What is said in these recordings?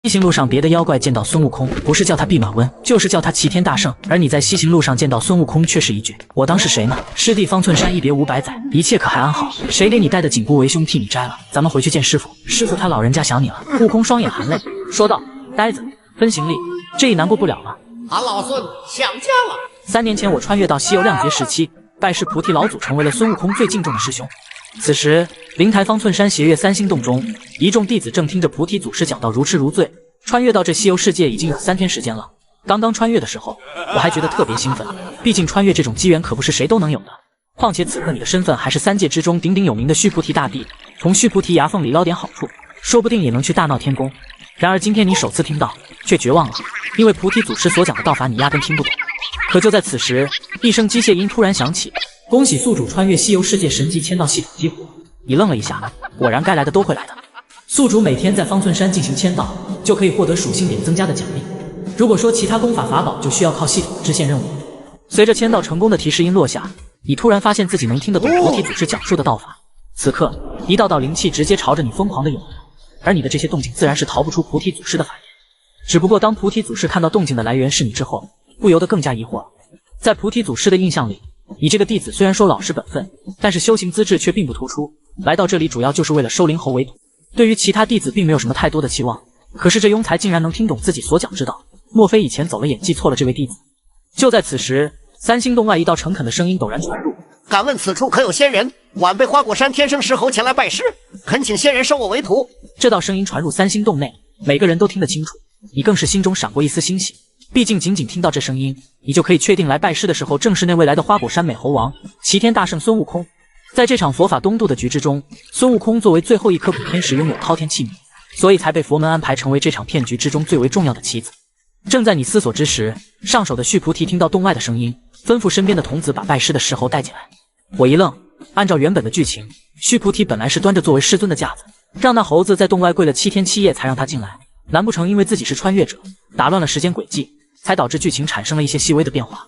西行路上，别的妖怪见到孙悟空，不是叫他弼马温，就是叫他齐天大圣。而你在西行路上见到孙悟空，却是一句“我当是谁呢？师弟方寸山一别500载，一切可还安好？谁给你带的紧箍为兄替你摘了？咱们回去见师傅，师傅他老人家想你了。”悟空双眼含泪说道：“呆子，分行李，这一难过不了了。俺老孙想家了。3年前我穿越到西游亮劫时期，拜师菩提老祖，成为了孙悟空最敬重的师兄。此时灵台方寸山斜月3星洞中，一众弟子正听着菩提祖师讲道如痴如醉。穿越到这西游世界已经有3天时间了。刚刚穿越的时候，我还觉得特别兴奋，毕竟穿越这种机缘可不是谁都能有的。况且此刻你的身份还是3界之中鼎鼎有名的须菩提大帝，从须菩提牙缝里捞点好处，说不定也能去大闹天宫。然而今天你首次听到，却绝望了，因为菩提祖师所讲的道法你压根听不懂。可就在此时，一声机械音突然响起：“恭喜宿主穿越西游世界神级签到系统激活。”你愣了一下，果然该来的都会来的。宿主每天在方寸山进行签到，就可以获得属性点增加的奖励。如果说其他功法法宝，就需要靠系统支线任务。随着签到成功的提示音落下，你突然发现自己能听得懂菩提祖师讲述的道法。此刻，一道道灵气直接朝着你疯狂的涌来，而你的这些动静自然是逃不出菩提祖师的法眼。只不过当菩提祖师看到动静的来源是你之后，不由得更加疑惑了。在菩提祖师的印象里，你这个弟子虽然说老实本分，但是修行资质却并不突出，来到这里主要就是为了收灵猴为徒。对于其他弟子并没有什么太多的期望，可是这庸才竟然能听懂自己所讲之道，莫非以前走了眼记错了这位弟子？就在此时，3星洞外一道诚恳的声音陡然传入：“敢问此处可有仙人？晚辈花果山天生石猴前来拜师，恳请仙人收我为徒。”这道声音传入3星洞内，每个人都听得清楚，你更是心中闪过一丝欣喜。毕竟仅仅听到这声音，你就可以确定来拜师的时候正是那位来的花果山美猴王齐天大圣孙悟空。在这场佛法东渡的局之中，孙悟空作为最后一颗补天石拥有滔天器皿，所以才被佛门安排成为这场骗局之中最为重要的棋子。正在你思索之时，上手的须菩提听到洞外的声音，吩咐身边的童子把拜师的石猴带进来。我一愣，按照原本的剧情，须菩提本来是端着作为师尊的架子，让那猴子在洞外跪了7天7夜才让他进来，难不成因为自己是穿越者，打乱了时间轨迹，才导致剧情产生了一些细微的变化？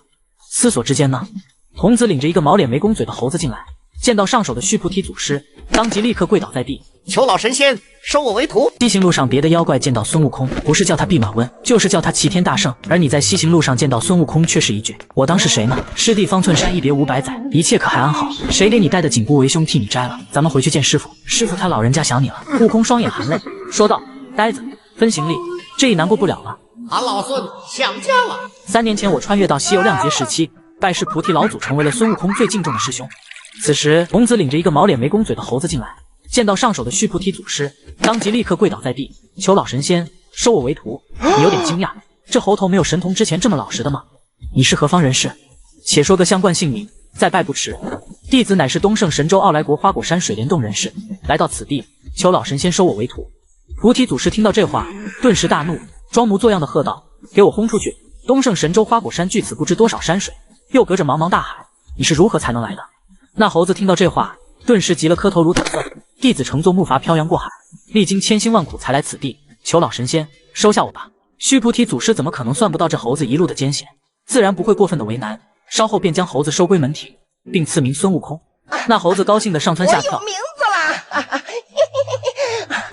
思索之间呢，童子领着一个毛脸没公嘴的猴子进来，见到上手的须菩提祖师，当即立刻跪倒在地，求老神仙收我为徒。西行路上，别的妖怪见到孙悟空，不是叫他弼马温，就是叫他齐天大圣。而你在西行路上见到孙悟空，却是一句“我当是谁呢？师弟方寸山一别500载，一切可还安好？谁给你带的紧箍为兄替你摘了？咱们回去见师傅，师傅他老人家想你了。”悟空双眼含泪说道：“呆子，分行李，这一难过不了了。俺老孙想家了。3年前我穿越到西游亮劫时期，拜师菩提老祖，成为了孙悟空最敬重的师兄。此时童子领着一个毛脸没公嘴的猴子进来，见到上手的须菩提祖师，当即立刻跪倒在地，求老神仙收我为徒。你有点惊讶，这猴头没有神童之前这么老实的吗？你是何方人士？且说个相关姓名，再拜不迟。弟子乃是东胜神州傲来国花果山水帘洞人士，来到此地，求老神仙收我为徒。菩提祖师听到这话，顿时大怒，装模作样的喝道：“给我轰出去！东胜神州花果山距此不知多少山水，又隔着茫茫大海，你是如何才能来的？”那猴子听到这话，顿时急了，磕头如捣蒜：“弟子乘坐木筏漂洋过海，历经千辛万苦才来此地，求老神仙收下我吧。”须菩提祖师怎么可能算不到这猴子一路的艰险，自然不会过分的为难，稍后便将猴子收归门庭，并赐名孙悟空。那猴子高兴的上蹿下跳。我有名字啦！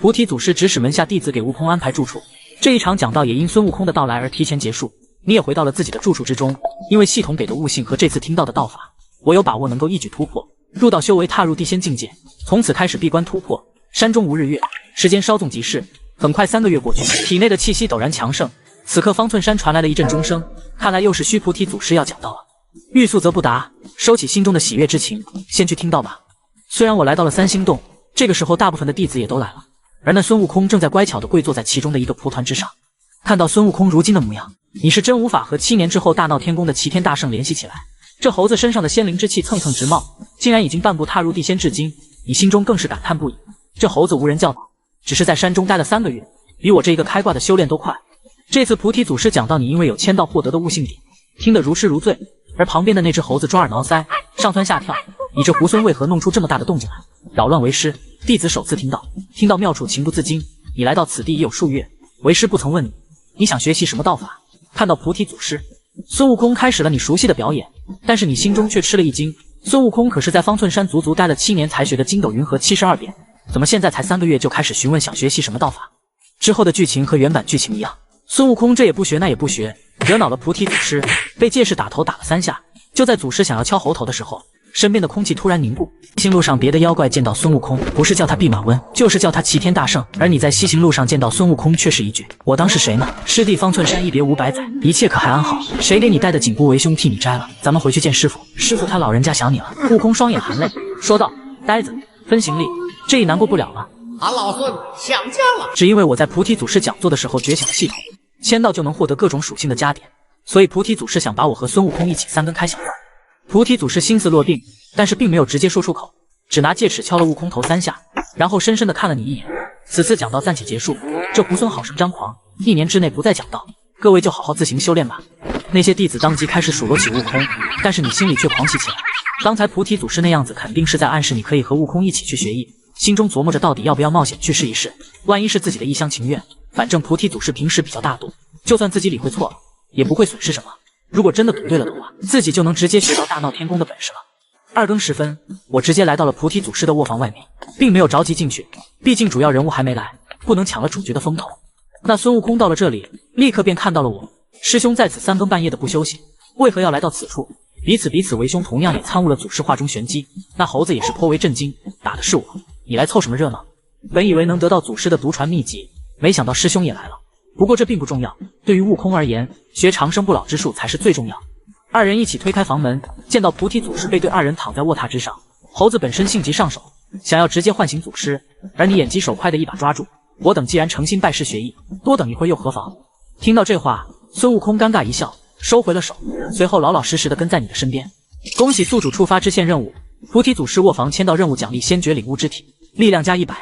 菩提祖师指使门下弟子给悟空安排住处，这一场讲道也因孙悟空的到来而提前结束。你也回到了自己的住处之中，因为系统给的悟性和这次听到的道法，我有把握能够一举突破，入道修为，踏入地仙境界，从此开始闭关突破。山中无日月，时间稍纵即逝，很快3个月过去，体内的气息陡然强盛。此刻方寸山传来了一阵钟声，看来又是须菩提祖师要讲道了。欲速则不达，收起心中的喜悦之情，先去听道吧。虽然我来到了3星洞，这个时候大部分的弟子也都来了，而那孙悟空正在乖巧地跪坐在其中的一个蒲团之上。看到孙悟空如今的模样，你是真无法和7年之后大闹天宫的齐天大圣联系起来。这猴子身上的仙灵之气蹭蹭直冒，竟然已经半步踏入地仙至今，你心中更是感叹不已。这猴子无人教导，只是在山中待了3个月，比我这一个开挂的修炼都快。这次菩提祖师讲到你因为有签到获得的悟性点，听得如痴如醉，而旁边的那只猴子抓耳挠腮，上蹿下跳。你这猢狲为何弄出这么大的动静来？扰乱为师，弟子首次听到，听到妙处情不自禁。你来到此地已有数月，为师不曾问你想学习什么道法？看到菩提祖师，孙悟空开始了你熟悉的表演，但是你心中却吃了一惊。孙悟空可是在方寸山足足待了7年才学的筋斗云河72变，怎么现在才3个月就开始询问想学习什么道法？之后的剧情和原版剧情一样，孙悟空这也不学那也不学，惹恼了菩提祖师，被戒师打头打了3下。就在祖师想要敲喉头的时候，身边的空气突然凝固。西行路上别的妖怪见到孙悟空，不是叫他弼马温，就是叫他齐天大圣，而你在西行路上见到孙悟空，却是一句我当是谁呢？师弟方寸山一别500载，一切可还安好？谁给你带的紧箍为兄替你摘了？咱们回去见师傅，师傅他老人家想你了。悟空双眼含泪说道：呆子，分行李，这一难过不了了。俺老孙想家了。只因为我在菩提祖师讲座的时候觉醒了系统，签到就能获得各种属性的加点，所以菩提祖师想把我和孙悟空一起3根开小灶。菩提祖师心思落定，但是并没有直接说出口，只拿戒尺敲了悟空头3下，然后深深地看了你一眼。此次讲道暂且结束，这猢狲好生张狂，1年之内不再讲道，各位就好好自行修炼吧。那些弟子当即开始数落起悟空，但是你心里却狂喜起来。刚才菩提祖师那样子肯定是在暗示你可以和悟空一起去学艺，心中琢磨着到底要不要冒险去试一试，万一是自己的一厢情愿，反正菩提祖师平时比较大度，就算自己理会错了也不会损失什么。如果真的赌对了的话，自己就能直接学到大闹天宫的本事了。2更时分，我直接来到了菩提祖师的卧房外面，并没有着急进去，毕竟主要人物还没来，不能抢了主角的风头。那孙悟空到了这里，立刻便看到了我。师兄在此3更半夜的不休息，为何要来到此处？彼此为兄，同样也参悟了祖师画中玄机。那猴子也是颇为震惊，打的是我，你来凑什么热闹？本以为能得到祖师的独传秘籍，没想到师兄也来了。不过这并不重要，对于悟空而言，学长生不老之术才是最重要。2人一起推开房门，见到菩提祖师背对2人躺在卧榻之上。猴子本身性急上手，想要直接唤醒祖师，而你眼疾手快的一把抓住我等，既然诚心拜师学艺，多等一会又何妨？听到这话，孙悟空尴尬一笑，收回了手，随后老老实实的跟在你的身边。恭喜宿主触发支线任务，菩提祖师卧房签到任务奖励先觉领悟之体，力量加100。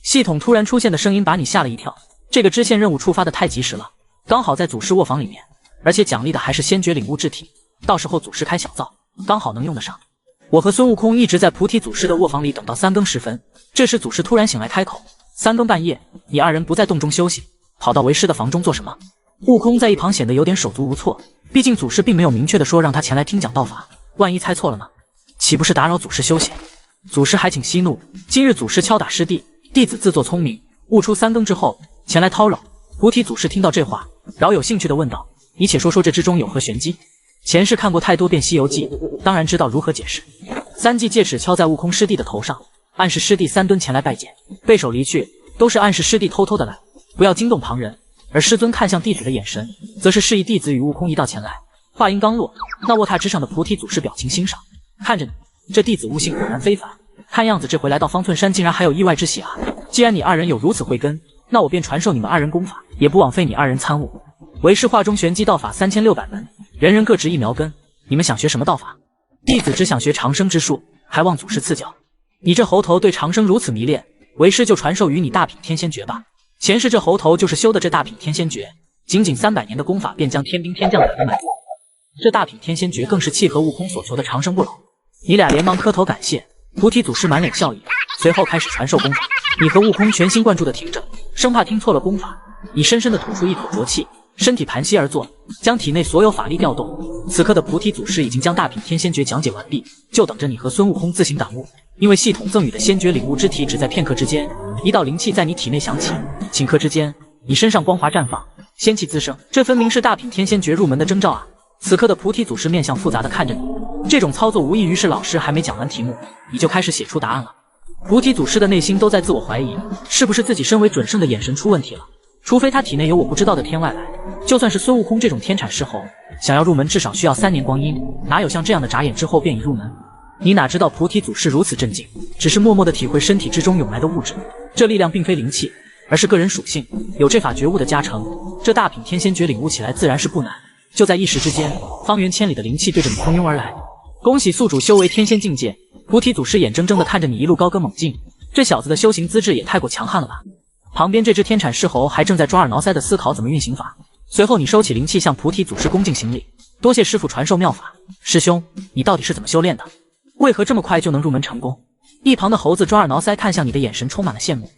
系统突然出现的声音把你吓了一跳，这个支线任务触发的太及时了，刚好在祖师卧房里面，而且奖励的还是先觉领悟之体，到时候祖师开小灶，刚好能用得上。我和孙悟空一直在菩提祖师的卧房里等到3更时分，这时祖师突然醒来开口：3更半夜，你2人不在洞中休息，跑到为师的房中做什么？悟空在一旁显得有点手足无措，毕竟祖师并没有明确的说让他前来听讲道法，万一猜错了呢？岂不是打扰祖师休息？祖师还请息怒，今日祖师敲打师弟，弟子自作聪明，悟出3更之后前来叨扰。菩提祖师听到这话，饶有兴趣地问道：你且说说这之中有何玄机？前世看过太多遍西游记，当然知道如何解释。3记戒尺敲在悟空师弟的头上，暗示师弟3蹲前来拜见，背手离去，都是暗示师弟偷偷的来，不要惊动旁人。而师尊看向弟子的眼神，则是示意弟子与悟空一道前来。话音刚落，那卧榻之上的菩提祖师表情欣赏，看着你，这弟子悟性果然非凡，看样子这回来到方寸山竟然还有意外之喜啊！既然你2人有如此慧根，那我便传授你们2人功法，也不枉费你2人参悟。为师画中玄机道法3600门，人人各执1苗根，你们想学什么道法？弟子只想学长生之术，还望祖师赐教。你这猴头对长生如此迷恋，为师就传授于你大品天仙诀吧。前世这猴头就是修的这大品天仙诀，仅300年的功法便将天兵天将打得满地。这大品天仙诀更是契合悟空所求的长生不老。你俩连忙磕头感谢，菩提祖师满脸笑意，随后开始传授功法。你和悟空全心贯注地听着，生怕听错了功法。你深深地吐出一口浊气，身体盘膝而坐，将体内所有法力调动。此刻的菩提祖师已经将大品天仙诀讲解完毕，就等着你和孙悟空自行感悟。因为系统赠予的先觉领悟之体只在片刻之间，一道灵气在你体内响起，顷刻之间，你身上光华绽放，仙气滋生，这分明是大品天仙诀入门的征兆啊！此刻的菩提祖师面相复杂地看着你，这种操作无异于是老师还没讲完题目，你就开始写出答案了。菩提祖师的内心都在自我怀疑，是不是自己身为准圣的眼神出问题了？除非他体内有我不知道的天外来，就算是孙悟空这种天产狮猴，想要入门至少需要3年光阴，哪有像这样的眨眼之后便已入门？你哪知道菩提祖师如此震惊，只是默默地体会身体之中涌来的物质，这力量并非灵气，而是个人属性，有这法觉悟的加成，这大品天仙诀领悟起来自然是不难。就在一时之间，方圆千里的灵气对着你蜂拥而来。恭喜宿主修为天仙境界！菩提祖师眼睁睁地看着你一路高歌猛进，这小子的修行资质也太过强悍了吧！旁边这只天产狮猴还正在抓耳挠腮地思考怎么运行法。随后你收起灵气向菩提祖师恭敬行礼，多谢师父传授妙法。师兄，你到底是怎么修炼的？为何这么快就能入门成功？一旁的猴子抓耳挠腮看向你的眼神充满了羡慕。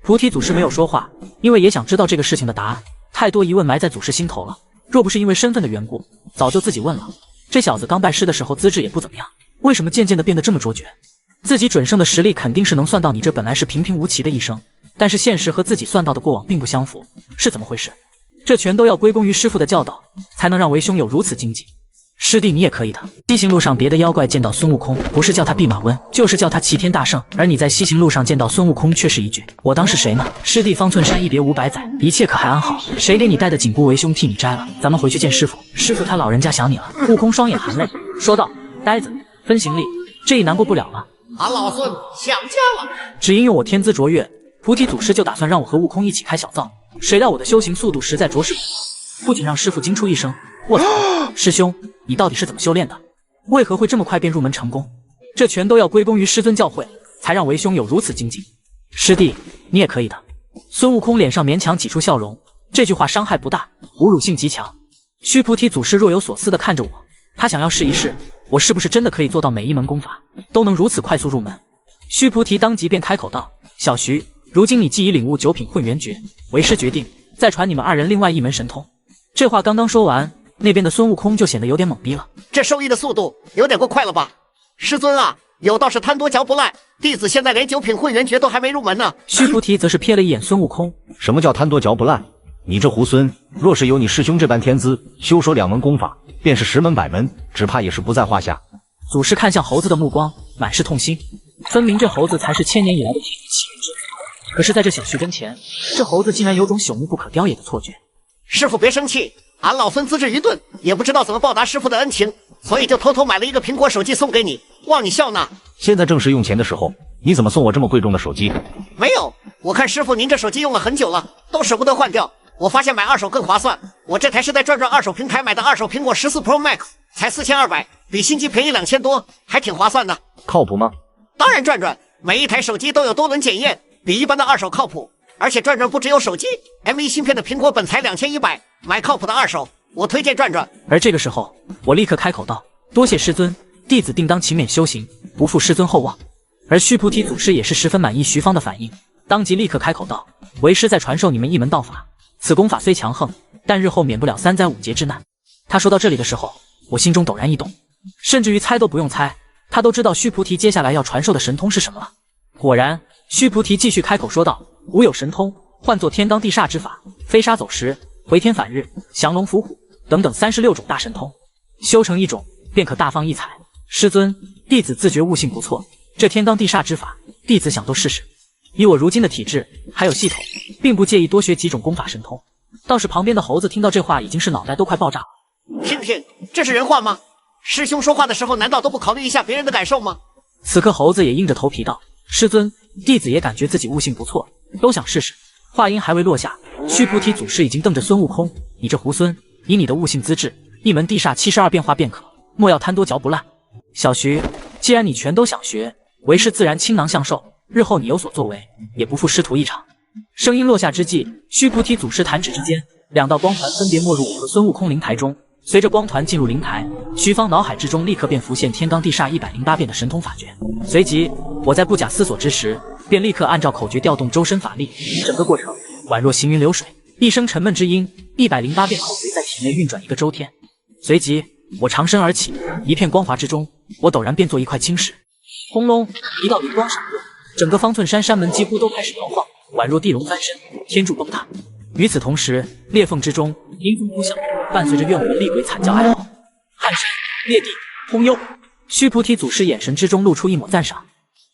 菩提祖师没有说话，因为也想知道这个事情的答案，太多疑问埋在祖师心头了。若不是因为身份的缘故，早就自己问了。这小子刚拜师的时候资质也不怎么样，为什么渐渐的变得这么卓绝？自己准圣的实力肯定是能算到你这本来是平平无奇的一生，但是现实和自己算到的过往并不相符，是怎么回事？这全都要归功于师傅的教导，才能让为兄有如此精进。师弟，你也可以的。西行路上别的妖怪见到孙悟空，不是叫他弼马温，就是叫他齐天大圣，而你在西行路上见到孙悟空，却是一句我当是谁呢？师弟，方寸山一别500载，一切可还安好？谁给你带的紧箍，为兄替你摘了。咱们回去见师傅，师傅他老人家想你了。悟空双眼含泪说道：呆子，分行李，这一难过不了了。俺老孙想家了。只因用我天资卓越，菩提祖师就打算让我和悟空一起开小灶，谁料我的修行速度实在着实不错，不仅让师傅惊出一声卧槽，师兄，你到底是怎么修炼的？为何会这么快便入门成功？这全都要归功于师尊教诲，才让为兄有如此精进。师弟，你也可以的。孙悟空脸上勉强挤出笑容，这句话伤害不大，侮辱性极强。须菩提祖师若有所思地看着我，他想要试一试，我是不是真的可以做到每一门功法都能如此快速入门。须菩提当即便开口道：小徐，如今你既已领悟九品混元诀，为师决定再传你们2人另外一门神通。这话刚刚说完，那边的孙悟空就显得有点懵逼了。这受益的速度有点过快了吧？师尊啊，有道是贪多嚼不烂，弟子现在连九品混元诀都还没入门呢。须菩提则是瞥了一眼孙悟空，什么叫贪多嚼不烂？你这猢狲，若是有你师兄这般天资，修说2门功法，便是10门100门，只怕也是不在话下。祖师看向猴子的目光满是痛心，分明这猴子才是1000年以来的天之奇人之子，可是在这小徐跟前，这猴子竟然有种朽木不可雕也的错觉。师傅别生气，俺老孙资质愚钝，也不知道怎么报答师傅的恩情，所以就偷偷买了一个苹果手机送给你，望你笑纳。现在正是用钱的时候，你怎么送我这么贵重的手机？没有，我看师傅您这手机用了很久了，都舍不得换掉。我发现买二手更划算，我这台是在转转二手平台买的二手苹果14 Pro Max， 才4200，比新机便宜2000多，还挺划算的。靠谱吗？当然转转，每一台手机都有多轮检验，比一般的二手靠谱。而且转转不只有手机 ，M1 芯片的苹果本才2100，买靠谱的二手，我推荐转转。而这个时候，我立刻开口道：多谢师尊，弟子定当勤勉修行，不负师尊厚望。而须菩提祖师也是十分满意徐芳的反应，当即立刻开口道：为师再传授你们一门道法，此功法虽强横，但日后免不了3灾5劫之难。他说到这里的时候，我心中陡然一动，甚至于猜都不用猜，他都知道须菩提接下来要传授的神通是什么了。果然，须菩提继续开口说道：吾有神通，唤作天罡地煞之法，飞沙走石、回天返日、降龙伏虎等等36种大神通，修成一种便可大放异彩。师尊，弟子自觉悟性不错，这天罡地煞之法，弟子想都试试。以我如今的体质还有系统，并不介意多学几种功法神通。倒是旁边的猴子听到这话，已经是脑袋都快爆炸了。听听，这是人话吗？师兄说话的时候，难道都不考虑一下别人的感受吗？此刻猴子也硬着头皮道：师尊，弟子也感觉自己悟性不错，都想试试。话音还未落下，须菩提祖师已经瞪着孙悟空：你这猢狲，以你的悟性资质，一门地煞72变化便可，莫要贪多嚼不烂。小徐，既然你全都想学，为师自然倾囊相授，日后你有所作为，也不负师徒一场。声音落下之际，须菩提祖师弹指之间，2道光团分别没入我和孙悟空灵台中。随着光团进入灵台，徐芳脑海之中立刻便浮现天罡地煞108变的神通法诀。随即，我在不假思索之时，便立刻按照口诀调动周身法力，整个过程宛若行云流水，一声沉闷之音，108变口诀在体内运转1个周天。随即，我长身而起，一片光华之中，我陡然变作一块青石。轰隆，一道灵光闪过，整个方寸山山门几乎都开始摇晃，宛若地龙翻身，天柱崩塌。与此同时，裂缝之中阴风呼啸，伴随着怨魂厉鬼惨叫哀嚎。撼山裂地轰幽，须菩提祖师眼神之中露出一抹赞赏。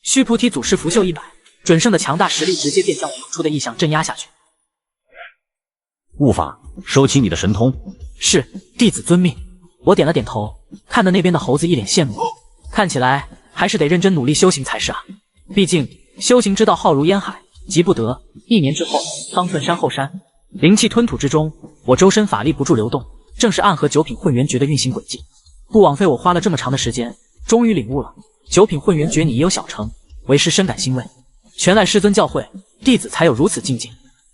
须菩提祖师拂袖一摆，准圣的强大实力直接便将我露出的异象镇压下去。悟法，收起你的神通。是，弟子遵命。我点了点头，看得那边的猴子一脸羡慕，看起来还是得认真努力修行才是啊。毕竟修行之道浩如烟海，急不得。1年之后，方寸山后山，灵气吞吐之中，我周身法力不住流动，正是暗合9品混元诀的运行轨迹。不枉费我花了这么长的时间，终于领悟了9品混元诀你也有小成，为师深感欣慰。全赖师尊教诲，弟子才有如此境界。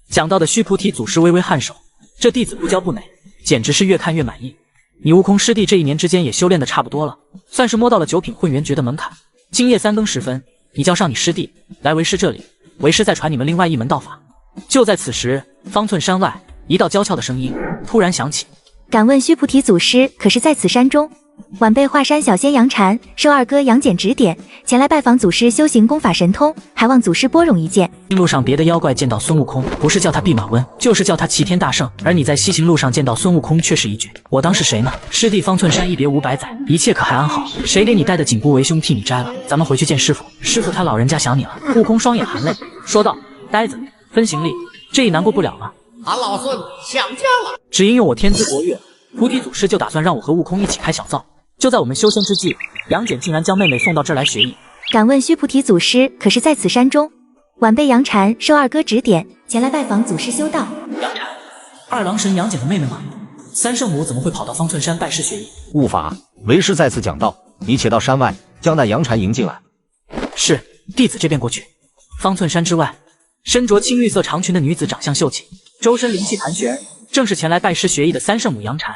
讲到的须菩提祖师微微颔首，这弟子不骄不馁，简直是越看越满意。你悟空师弟这1年之间也修炼的差不多了，算是摸到了9品混元诀的门槛。今夜3更时分，你叫上你师弟来为师这里，为师再传你们另外一门道法。就在此时，方寸山外一道娇俏的声音突然响起：敢问须菩提祖师可是在此山中？晚辈华山小仙杨禅受二哥杨戬指点，前来拜访祖师修行功法神通，还望祖师拨冗一见。路上别的妖怪见到孙悟空，不是叫他弼马温，就是叫他齐天大圣，而你在西行路上见到孙悟空，却是一句我当是谁呢？师弟方寸山一别500载，一切可还安好？谁给你带的紧箍为兄替你摘了？咱们回去见师傅，师傅他老人家想你了。悟空双眼含泪说道：呆子，分行李，这一难过不了了。俺老孙想家了。只因用我天资活跃，菩提祖师就打算让我和悟空一起开小灶。就在我们修仙之际，杨戬竟然将妹妹送到这儿来学艺。敢问须菩提祖师可是在此山中？晚辈杨禅受二哥指点，前来拜访祖师修道。杨禅，二郎神杨戬的妹妹吗？三圣母怎么会跑到方寸山拜师学艺？悟法，为师在此讲道，你且到山外将那杨禅迎进来。是，弟子这便过去。方寸山之外，身着青绿色长裙的女子长相秀气，周身灵气盘旋，正是前来拜师学艺的三圣母杨禅。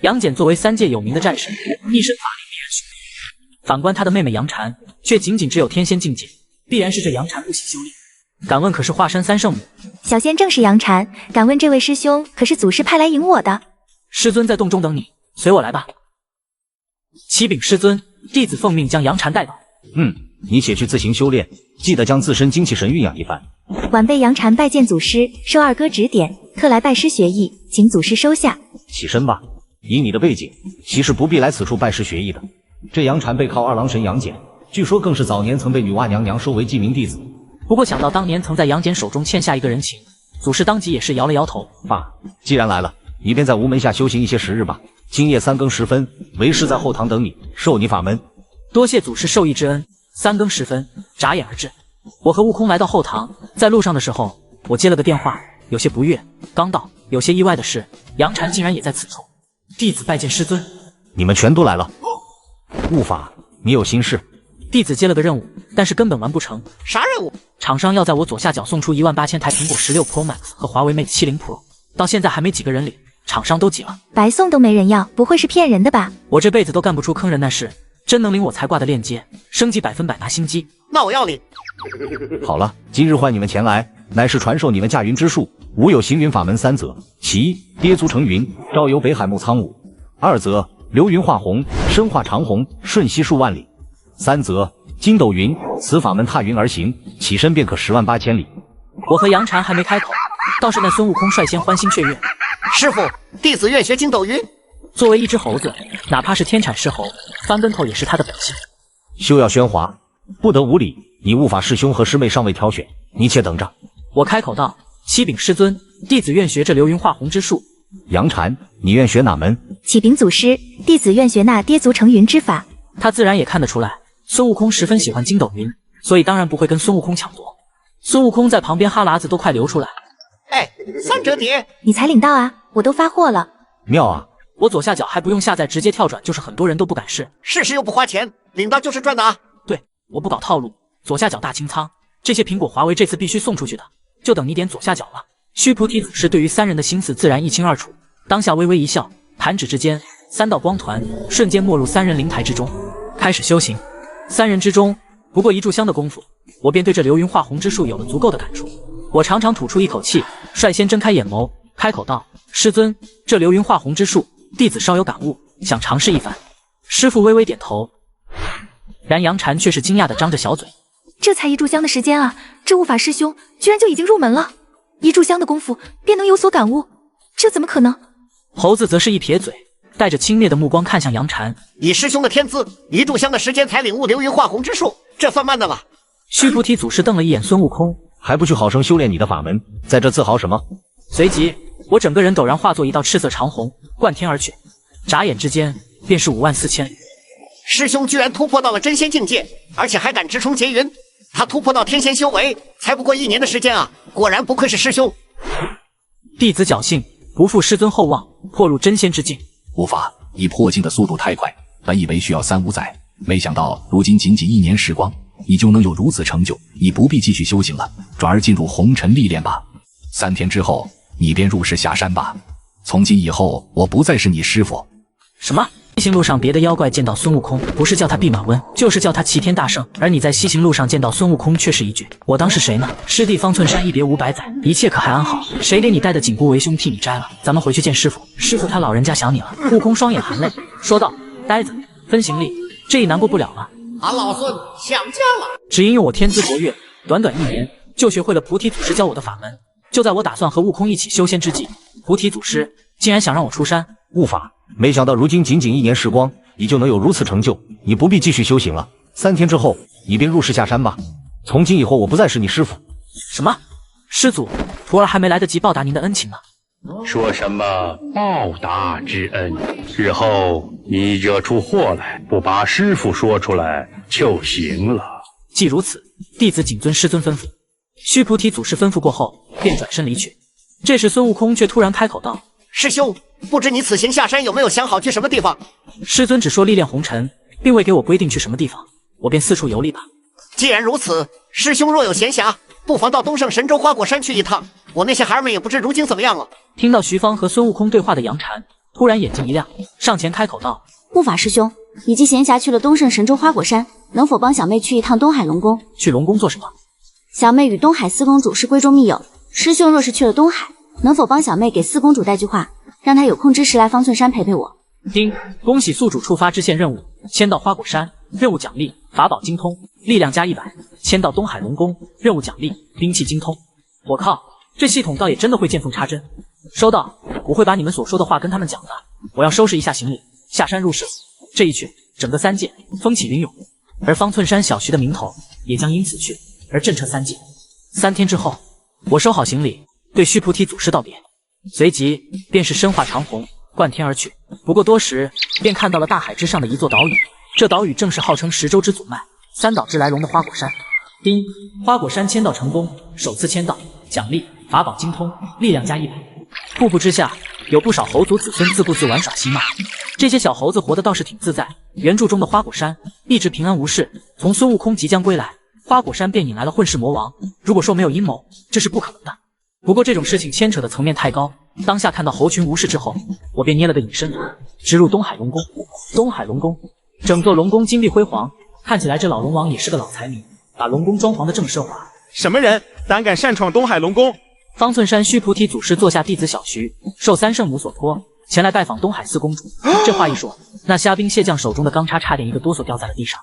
杨戬作为3界有名的战神，一身法力必然雄伟。反观他的妹妹杨禅，却仅仅只有天仙境界，必然是这杨禅不喜修炼。敢问可是华山三圣母？小仙正是杨禅，敢问这位师兄可是祖师派来迎我的？师尊在洞中等你，随我来吧。启禀师尊，弟子奉命将杨禅带到。你且去自行修炼，记得将自身精气神酝养一番。晚辈杨禅拜见祖师，受二哥指点，特来拜师学艺，请祖师收下。起身吧，以你的背景，其实不必来此处拜师学艺的。这杨禅背靠二郎神杨戬，据说更是早年曾被女娲娘娘收为记名弟子。不过想到当年曾在杨戬手中欠下一个人情，祖师当即也是摇了摇头。爸，既然来了，你便在无门下修行一些时日吧。今夜3更时分，为师在后堂等你，授你法门。多谢祖师授意之恩。3更时分，眨眼而至。我和悟空来到后堂，在路上的时候，我接了个电话，有些不悦。刚到，有些意外的是，杨禅竟然也在此处。弟子拜见师尊。你们全都来了。悟法，你有心事？弟子接了个任务，但是根本完不成。啥任务？厂商要在我左下角送出18000台苹果16 Pro Max 和华为 Mate 70 Pro， 到现在还没几个人领，厂商都急了。白送都没人要，不会是骗人的吧？我这辈子都干不出坑人那事，真能领我才挂的链接，升级100%拿新机。那我要领。好了，今日唤你们前来，乃是传授你们驾云之术。吾有行云法门3则：其一，跌足成云，照游北海木苍梧；2则，流云化虹，身化长虹，瞬息数万里；3则，筋斗云，此法门踏云而行，起身便可10万8千里。我和杨禅还没开口，倒是那孙悟空率先欢欣雀跃。师傅，弟子愿学筋斗云。作为一只猴子，哪怕是天产狮猴，翻跟头也是他的本性。休要喧哗，不得无礼。你悟法师兄和师妹尚未挑选，你且等着。我开口道：启禀师尊，弟子愿学这流云化虹之术。杨禅，你愿学哪门？启禀祖师，弟子愿学那跌足成云之法。他自然也看得出来，孙悟空十分喜欢筋斗云，所以当然不会跟孙悟空抢夺。孙悟空在旁边哈喇子都快流出来。哎，3折叠，你才领到啊，我都发货了。妙啊！我左下角还不用下载，直接跳转，就是很多人都不敢试。试试又不花钱，领到就是赚的啊。对，我不搞套路，左下角大清仓，这些苹果华为这次必须送出去的，就等你点左下角了。须菩提祖师对于3人的心思自然一清二楚，当下微微一笑，弹指之间，3道光团瞬间没入3人灵台之中，开始修行。3人之中，不过1炷香的功夫，我便对这流云化虹之术有了足够的感触。我长长吐出一口气，率先睁开眼眸，开口道：师尊，这流云化虹之术，弟子稍有感悟，想尝试一番。师父微微点头，然杨禅却是惊讶地张着小嘴。这才1炷香的时间啊，这悟法师兄居然就已经入门了！1炷香的功夫便能有所感悟，这怎么可能？猴子则是一撇嘴，带着轻蔑的目光看向杨禅。以师兄的天资，1炷香的时间才领悟流云化虹之术，这算慢的了。须菩提祖师瞪了一眼孙悟空，还不去好生修炼你的法门，在这自豪什么？随即我整个人陡然化作一道赤色长虹，贯天而去，眨眼之间便是54000里。师兄居然突破到了真仙境界，而且还敢直冲劫云。他突破到天仙修为，才不过1年的时间啊！果然不愧是师兄。弟子侥幸不负师尊厚望，破入真仙之境。无法，你破境的速度太快，本以为需要3、5载，没想到如今仅仅1年时光，你就能有如此成就。你不必继续修行了，转而进入红尘历练吧。3天之后，你便入世下山吧。从今以后，我不再是你师傅。什么？西行路上别的妖怪见到孙悟空，不是叫他弼马温，就是叫他齐天大圣，而你在西行路上见到孙悟空，却是一句我当是谁呢？师弟方寸山一别500载，一切可还安好？谁给你带的紧箍为兄替你摘了？咱们回去见师傅，师傅他老人家想你了。悟空双眼含泪说道：呆子，分行李，这一难过不了了。俺老孙想家了。只因为我天资卓越，短短1年就学会了菩提祖师教我的法门。就在我打算和悟空一起修仙之际，菩提祖师竟然想让我出山。悟法，没想到如今仅仅1年时光，你就能有如此成就，你不必继续修行了。3天之后，你便入世下山吧。从今以后，我不再是你师傅。什么？师祖，徒儿还没来得及报答您的恩情呢。说什么报答之恩？日后你惹出祸来，不把师傅说出来就行了。既如此，弟子谨遵师尊吩咐。须菩提祖师吩咐过后，便转身离去。这时孙悟空却突然开口道：师兄，不知你此行下山有没有想好去什么地方？师尊只说历练红尘，并未给我规定去什么地方，我便四处游历吧。既然如此，师兄若有闲暇，不妨到东胜神州花果山去一趟。我那些孩儿们也不知如今怎么样了。听到徐芳和孙悟空对话的杨禅突然眼睛一亮，上前开口道：悟法师兄，你既闲暇去了东胜神州花果山，能否帮小妹去一趟东海龙宫？去龙宫做什么？小妹与东海四公主是闺中密友，师兄若是去了东海，能否帮小妹给四公主带句话，让她有空之时来方寸山陪陪我？丁，恭喜宿主触发支线任务，签到花果山，任务奖励法宝精通，力量加100；签到东海龙宫，任务奖励兵器精通。我靠，这系统倒也真的会见缝插针。收到，我会把你们所说的话跟他们讲的。我要收拾一下行李，下山入世。这一去，整个3界风起云涌，而方寸山小徐的名头也将因此去而震彻3界。3天之后，我收好行李，对须菩提祖师道别，随即便是身化长虹，贯天而去。不过多时，便看到了大海之上的一座岛屿，这岛屿正是号称10州之祖脉、3岛之来龙的花果山。丁，花果山签到成功，首次签到，奖励法宝精通，力量加100。瀑布之下，有不少猴族子孙自顾自玩耍嬉闹，这些小猴子活得倒是挺自在。原著中的花果山一直平安无事，从孙悟空即将归来，花果山便引来了混世魔王。如果说没有阴谋，这是不可能的。不过这种事情牵扯的层面太高，当下看到猴群无事之后，我便捏了个隐身法，直入东海龙宫。东海龙宫，整座龙宫金碧辉煌，看起来这老龙王也是个老财迷，把龙宫装潢的这么奢华。什么人胆敢擅闯东海龙宫？方寸山须菩提祖师座下弟子小徐，受3圣母所托，前来拜访东海四公主。这话一说，那虾兵蟹将手中的钢叉差点一个哆嗦掉在了地上。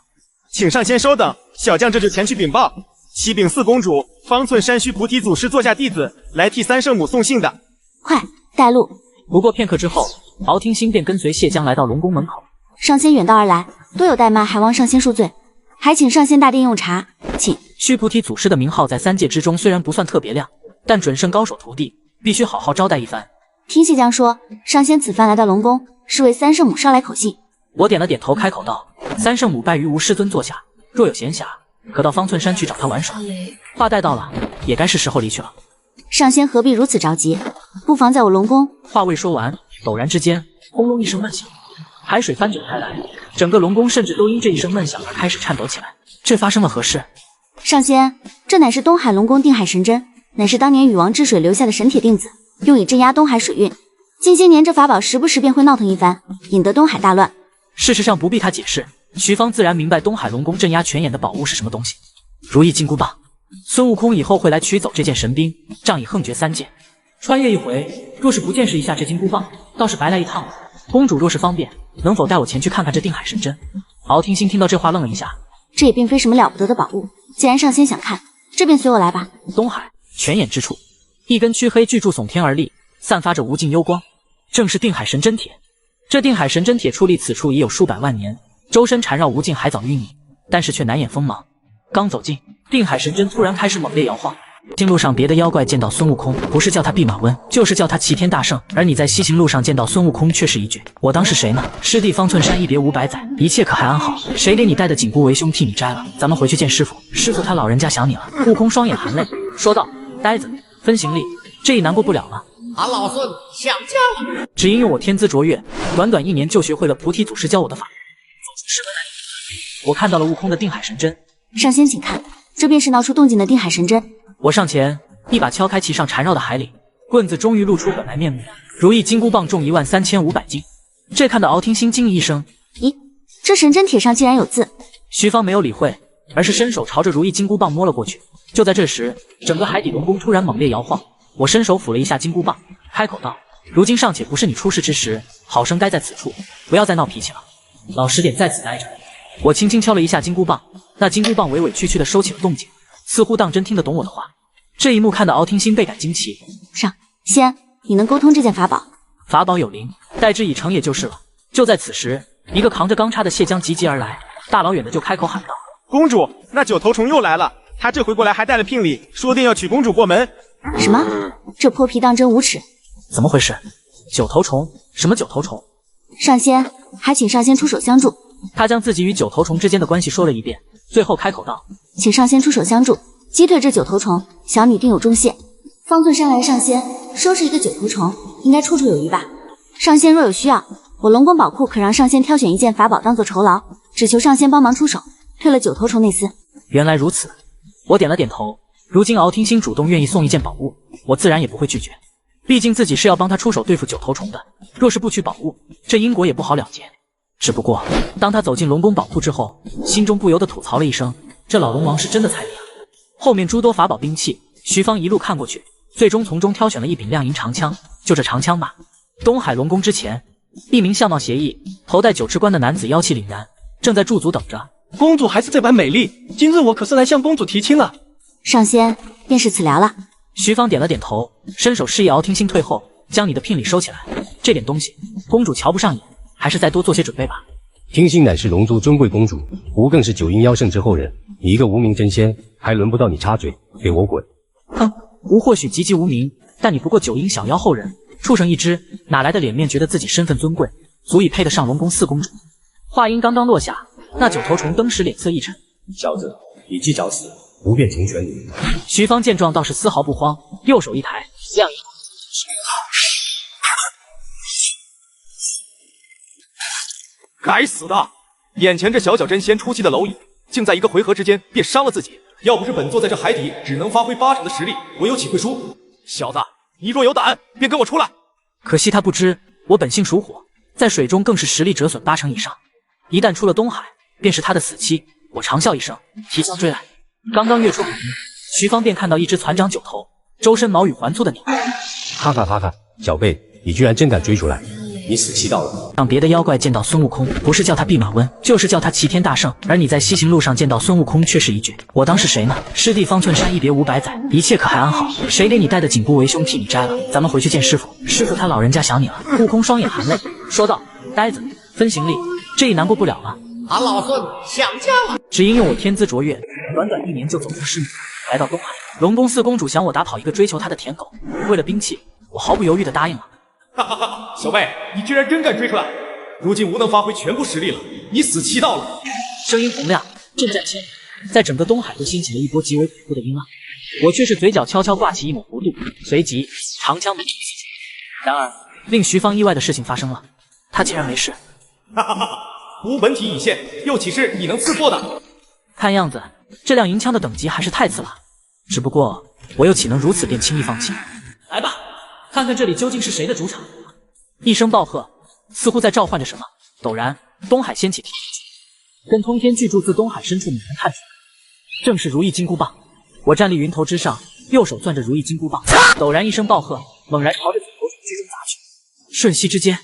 请上仙稍等，小将这就前去禀报。启禀四公主，方寸山须菩提祖师座下弟子来替3圣母送信的。快带路！不过片刻之后，敖听星便跟随谢江来到龙宫门口。上仙远道而来，多有怠慢，还望上仙恕罪。还请上仙大殿用茶，请。须菩提祖师的名号在3界之中虽然不算特别亮，但准圣高手徒弟必须好好招待一番。听谢江说，上仙此番来到龙宫，是为3圣母捎来口信。我点了点头，开口道：3圣母拜于吴师尊座下，若有闲暇，可到方寸山去找他玩耍。话带到了，也该是时候离去了。上仙何必如此着急？不妨在我龙宫。话未说完，陡然之间，轰隆一声闷响，海水翻卷开来，整个龙宫甚至都因这一声闷响而开始颤抖起来。这发生了何事？上仙，这乃是东海龙宫定海神针，乃是当年禹王治水留下的神铁定子，用以镇压东海水运。近些年这法宝时不时便会闹腾一番，引得东海大乱。事实上不必他解释，徐芳自然明白东海龙宫镇压泉眼的宝物是什么东西。如意金箍棒，孙悟空以后会来取走这件神兵，仗以横绝3界。穿越一回，若是不见识一下这金箍棒，倒是白来一趟了。公主若是方便，能否带我前去看看这定海神针？敖听星听到这话愣了一下，这也并非什么了不得的宝物，既然上仙想看，这便随我来吧。东海泉眼之处，一根黢黑巨柱耸天而立，散发着无尽幽光，正是定海神针铁。这定海神针铁矗立此处已有数百万年，周身缠绕无尽海藻淤泥，但是却难掩锋芒。刚走近，定海神针突然开始猛烈摇晃。行路上别的妖怪见到孙悟空，不是叫他弼马温，就是叫他齐天大圣，而你在西行路上见到孙悟空，却是一句我当是谁呢？师弟方寸山一别500载，一切可还安好？谁给你带的紧箍为兄替你摘了？咱们回去见师傅，师傅他老人家想你了。悟空双眼含泪说道：呆子，分行李，这一难过不了了。俺老孙想家了。只因为我天资卓越，短短1年就学会了菩提祖师教我的法。我看到了悟空的定海神针。上仙请看，这便是闹出动静的定海神针。我上前一把敲开其上缠绕的海里，棍子终于露出本来面目。如意金箍棒重13500斤。这看得敖听星惊异一声：咦，这神针铁上竟然有字！徐芳没有理会，而是伸手朝着如意金箍棒摸了过去。就在这时，整个海底龙宫突然猛烈摇晃。我伸手抚了一下金箍棒，开口道：如今尚且不是你出世之时，好生待在此处，不要再闹脾气了。老实点，在此待着。我轻轻敲了一下金箍棒，那金箍棒委委屈屈地收起了动静，似乎当真听得懂我的话。这一幕看得敖听星倍感惊奇。上仙，你能沟通这件法宝？法宝有灵，待之以诚也就是了。就在此时，一个扛着钢叉的谢江急急而来，大老远的就开口喊道：“公主，那九头虫又来了，他这回过来还带了聘礼，说定要娶公主过门。”什么？这泼皮当真无耻！怎么回事？九头虫？什么九头虫？上仙，还请上仙出手相助。他将自己与九头虫之间的关系说了一遍，最后开口道：“请上仙出手相助，击退这九头虫，小女定有重谢。”方寸山来上仙，收拾一个九头虫，应该绰绰有余吧？上仙若有需要，我龙宫宝库可让上仙挑选一件法宝当做酬劳，只求上仙帮忙出手，退了九头虫那厮。原来如此，我点了点头。如今敖听星主动愿意送一件宝物，我自然也不会拒绝。毕竟自己是要帮他出手对付九头虫的，若是不取宝物，这因果也不好了结。只不过，当他走进龙宫宝库之后，心中不由得吐槽了一声：这老龙王是真的菜力啊！后面诸多法宝兵器，徐芳一路看过去，最终从中挑选了一柄亮银长枪。就这长枪吧。东海龙宫之前，一名相貌邪异、头戴九翅冠的男子妖气凛然，正在驻足等着。公主还是这般美丽，今日我可是来向公主提亲了。上仙，便是此聊了。徐芳点了点头，伸手示意敖听星退后，将你的聘礼收起来。这点东西，公主瞧不上眼，还是再多做些准备吧。听星乃是龙族尊贵公主，吾更是九阴妖圣之后人。你一个无名真仙，还轮不到你插嘴，给我滚！哼，吾或许籍籍无名，但你不过九阴小妖后人，畜生一只，哪来的脸面觉得自己身份尊贵，足以配得上龙宫四公主？话音刚刚落下，那九头虫登时脸色一沉。小子，你既找死，不便成全你。徐芳见状倒是丝毫不慌，右手一抬，亮银。该死的！眼前这小小真仙出奇的蝼蚁，竟在一个回合之间便伤了自己。要不是本座在这海底只能发挥80%的实力，我又岂会输？小子，你若有胆，便跟我出来！可惜他不知，我本性属火，在水中更是实力折损80%以上。一旦出了东海，便是他的死期。我长笑一声，提枪追来。刚刚跃出海面，徐芳便看到一只船长九头、周身毛羽环粗的鸟。哈哈哈哈！小辈，你居然真敢追出来！你死期到了。让别的妖怪见到孙悟空，不是叫他弼马温，就是叫他齐天大圣。而你在西行路上见到孙悟空，却是一句我当是谁呢？师弟方寸山一别500载，一切可还安好？谁给你带的紧箍为兄替你摘了？咱们回去见师傅，师傅他老人家想你了。悟空双眼含泪说道：呆子，分行李，这一难过不了了。俺老孙想家了。只因用我天资卓越，短短1年就走出师门，来到东海。龙宫四公主想我打跑一个追求她的舔狗，为了兵器，我毫不犹豫地答应了。哈哈哈！小辈，你居然真敢追出来！如今吾能发挥全部实力了，你死期到了！声音洪亮，震战千里，在整个东海都掀起了一波极为恐怖的阴浪。我却是嘴角悄悄挂起一抹弧度，随即长枪猛刺。然而，令徐芳意外的事情发生了，她竟然没事。哈哈哈！吾本体已现，又岂是你能刺破的？看样子，这亮银枪的等级还是太次了。只不过，我又岂能如此便轻易放弃？来吧，看看这里究竟是谁的主场。一声暴喝，似乎在召唤着什么。陡然，东海掀起天巨，跟通天巨柱自东海深处猛然探出来，正是如意金箍棒。我站立云头之上，右手攥着如意金箍棒，陡然一声暴喝，猛然朝着九头虫居中砸去。瞬息之间，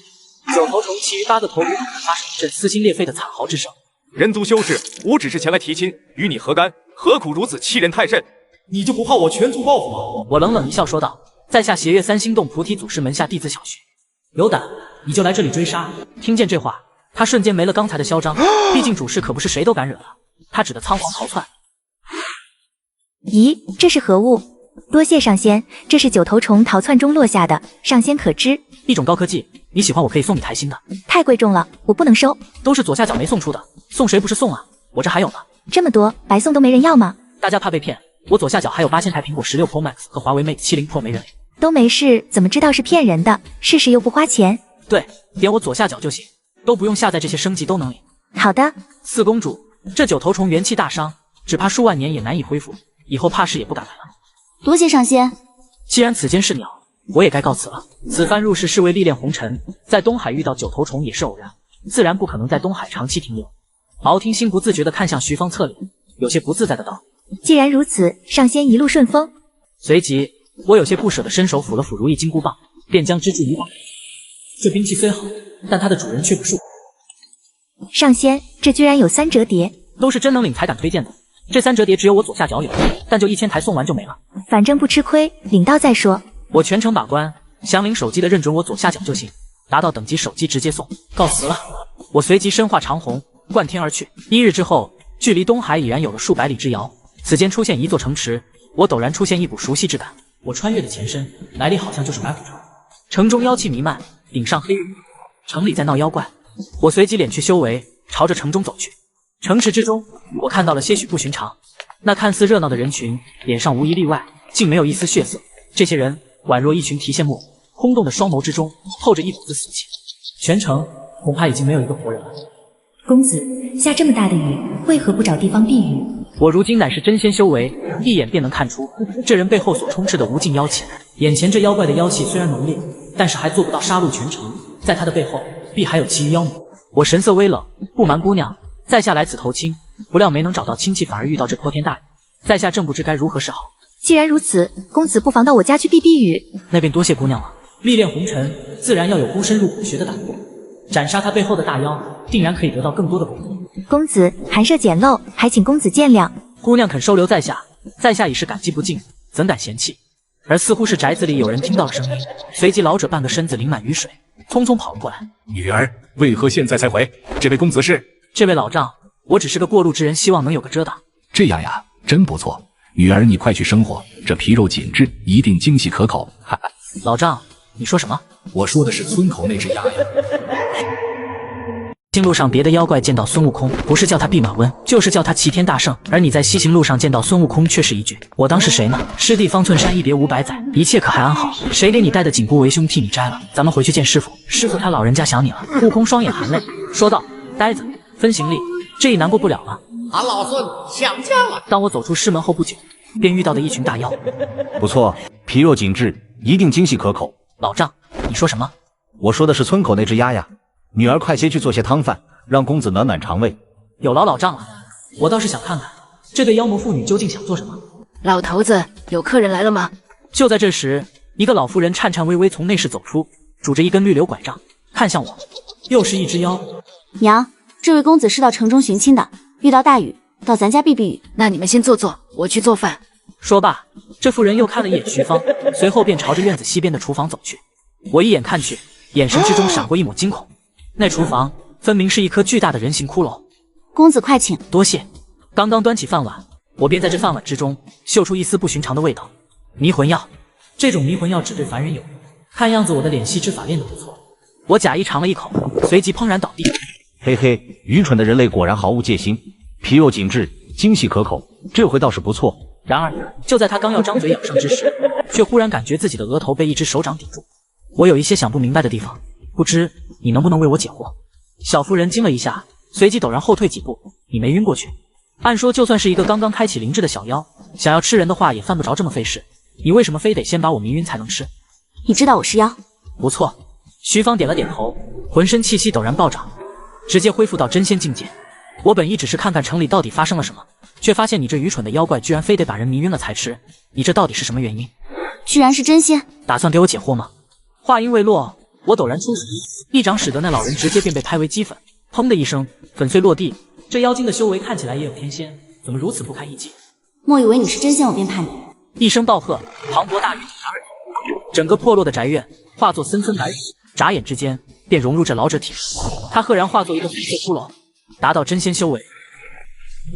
九头虫其余8个头颅发生一阵撕心裂肺的惨嚎之声。人族修士，吾只是前来提亲，与你何干？何苦如此欺人太甚？你就不怕我全族报复吗？我冷冷一笑说道：在下斜月3星洞菩提祖师门下弟子小徐，有胆你就来这里追杀。听见这话，他瞬间没了刚才的嚣张，毕竟主事可不是谁都敢惹的。他只得仓皇逃窜。咦，这是何物？多谢上仙，这是九头虫逃窜中落下的，上仙可知？一种高科技，你喜欢我可以送你台新的。太贵重了，我不能收。都是左下角没送出的，送谁不是送啊？我这还有呢。这么多，白送都没人要吗？大家怕被骗，我左下角还有8000台苹果16 Pro Max 和华为 Mate 70 Pro 没人领。都没事，怎么知道是骗人的？试试又不花钱。对，点我左下角就行，都不用下载这些升级都能领。好的。四公主，这九头虫元气大伤，只怕数万年也难以恢复，以后怕是也不敢来了。多谢上仙。既然此间是鸟，我也该告辞了。此番入世是为历练红尘，在东海遇到九头虫也是偶然，自然不可能在东海长期停留。敖听星不自觉地看向徐芳侧脸，有些不自在的道：既然如此，上仙一路顺风。随即我有些不舍地伸手抚了抚如意金箍棒，便将之置于把。这兵器虽好，但它的主人却不是我。上仙，这居然有3折叠，都是真能领才敢推荐的。这3折叠只有我左下角有，但就1000台送完就没了。反正不吃亏，领到再说。我全程把关，想领手机的认准我左下角就行，达到等级手机直接送。告辞了。我随即身化长虹，贯天而去。1日之后，距离东海已然有了数百里之遥。此间出现一座城池，我陡然出现一股熟悉之感。我穿越的前身，来历好像就是白虎城。城中妖气弥漫，顶上黑云，城里在闹妖怪。我随即敛去修为，朝着城中走去。城池之中，我看到了些许不寻常。那看似热闹的人群，脸上无一例外，竟没有一丝血色。这些人宛若一群提线木偶，空洞的双眸之中透着一股子死气。全城恐怕已经没有一个活人了。公子，下这么大的雨，为何不找地方避雨？我如今乃是真仙修为，一眼便能看出这人背后所充斥的无尽妖气。眼前这妖怪的妖气虽然浓烈，但是还做不到杀戮全城，在他的背后必还有其余妖魔。我神色微冷，不瞒姑娘，在下来此投亲，不料没能找到亲戚，反而遇到这泼天大雨，在下正不知该如何是好。既然如此，公子不妨到我家去避避雨。那便多谢姑娘了。历练红尘，自然要有孤身入虎穴的胆魄，斩杀他背后的大妖，定然可以得到更多的功德。公子寒舍简陋，还请公子见谅。姑娘肯收留在下，在下已是感激不尽，怎敢嫌弃？而似乎是宅子里有人听到了声音，随即老者半个身子淋满雨水，匆匆跑了过来。女儿，为何现在才回？这位公子是？这位老丈，我只是个过路之人，希望能有个遮挡。这样呀，真不错。女儿，你快去生火，这皮肉紧致，一定精细可口。哈哈。老丈，你说什么？我说的是村口那只鸭呀。西行路上别的妖怪见到孙悟空，不是叫他弼马温，就是叫他齐天大圣。而你在西行路上见到孙悟空，却是一句我当是谁呢？师弟方寸山一别500载，一切可还安好？谁给你带的紧箍为兄替你摘了？咱们回去见师傅，师傅他老人家想你了。悟空双眼含泪说道：呆子，分行李，这一难过不了了。俺老孙想家了。当我走出师门后不久，便遇到了一群大妖。不错，皮肉紧致，一定精细可口。老丈，你说什么？我说的是村口那只鸭呀。女儿快些去做些汤饭，让公子暖暖肠胃。有劳老丈了，我倒是想看看这对妖魔妇女究竟想做什么。老头子，有客人来了吗？就在这时，一个老妇人颤颤巍巍从内室走出，拄着一根绿柳拐杖，看向我。又是一只妖。娘，这位公子是到城中寻亲的，遇到大雨，到咱家避避雨。那你们先坐坐，我去做饭。说罢，这妇人又看了一眼徐芳，随后便朝着院子西边的厨房走去。我一眼看去，眼神之中闪过一抹惊恐。那厨房分明是一颗巨大的人形骷髅。公子快请。多谢。刚刚端起饭碗，我便在这饭碗之中嗅出一丝不寻常的味道。迷魂药，这种迷魂药只对凡人有用。看样子我的脸息之法练得不错。我假意尝了一口，随即怦然倒地。嘿嘿，愚蠢的人类果然毫无戒心，皮肉紧致，精细可口，这回倒是不错。然而，就在他刚要张嘴咬上之时，却忽然感觉自己的额头被一只手掌抵住。我有一些想不明白的地方，不知你能不能为我解惑？小妇人惊了一下，随即陡然后退几步。你没晕过去？按说就算是一个刚刚开启灵智的小妖，想要吃人的话也犯不着这么费事。你为什么非得先把我迷晕才能吃？你知道我是妖？不错。徐芳点了点头，浑身气息陡然暴涨，直接恢复到真仙境界。我本意只是看看城里到底发生了什么，却发现你这愚蠢的妖怪居然非得把人迷晕了才吃，你这到底是什么原因？居然是真仙！打算给我解惑吗？话音未落，我陡然出手，一掌使得那老人直接便被拍为齑粉，砰的一声，粉碎落地。这妖精的修为看起来也有天仙，怎么如此不堪一击？莫以为你是真仙，我便怕你。一声暴喝，磅礴大雨抵达而来，整个破落的宅院化作森森白水，眨眼之间便融入这老者体内。他赫然化作一个粉色骷髅，达到真仙修为。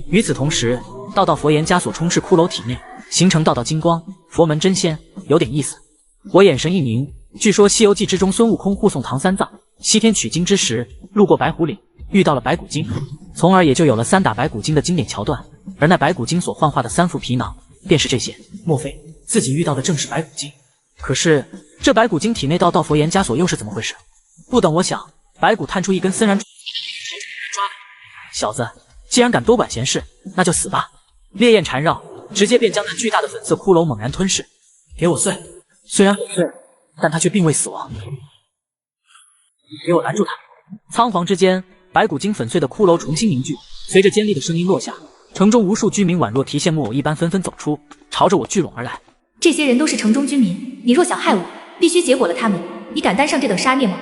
与此同时，道道佛言枷锁充斥骷髅体内，形成道道金光，佛门真仙，有点意思。我眼神一凝，据说《西游记》之中孙悟空护送唐三藏西天取经之时，路过白虎岭，遇到了白骨精，从而也就有了3打白骨精的经典桥段。而那白骨精所幻化的3副皮囊，便是这些。莫非自己遇到的正是白骨精？可是这白骨精体内道道佛言枷锁又是怎么回事？不等我想，白骨探出一根森然抓来。小子，既然敢多管闲事，那就死吧！烈焰缠绕，直接便将那巨大的粉色骷髅猛然吞噬。给我碎！虽然粉碎，但他却并未死亡。给我拦住他！仓皇之间，白骨精粉碎的骷髅重新凝聚，随着尖利的声音落下，城中无数居民宛若提线木偶一般纷纷走出，朝着我聚拢而来。这些人都是城中居民，你若想害我，必须结果了他们。你敢担上这等杀孽吗？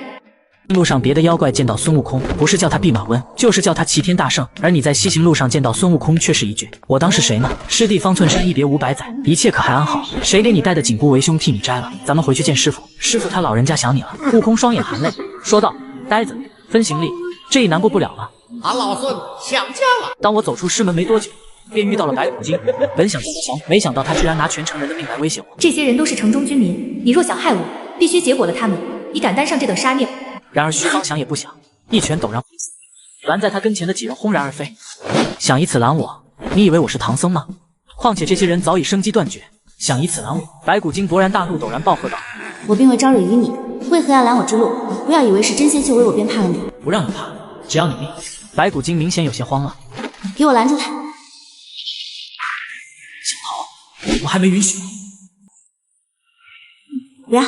路上别的妖怪见到孙悟空，不是叫他弼马温，就是叫他齐天大圣。而你在西行路上见到孙悟空，却是一句“我当是谁呢？师弟方寸山一别500载，一切可还安好？谁给你带的紧箍为兄替你摘了？咱们回去见师傅，师傅他老人家想你了。”悟空双眼含泪说道：“呆子，分行李，这一难过不了了。俺老孙想家了。”当我走出师门没多久，便遇到了白骨精。本想降降，没想到他居然拿全城人的命来威胁我。这些人都是城中居民，你若想害我，必须结果了他们。你敢担上这等杀孽？然而徐芳想也不想，一拳陡然挥死，拦在他跟前的几人轰然而飞。想以此拦我，你以为我是唐僧吗？况且这些人早已生机断绝，想以此拦我。白骨精勃然大怒，陡然暴喝道：“我并未招惹于你，为何要拦我之路？不要以为是真仙修为我便怕了你。不让你怕，只要你命。”白骨精明显有些慌了，给我拦住他！想逃，我还没允许。不要！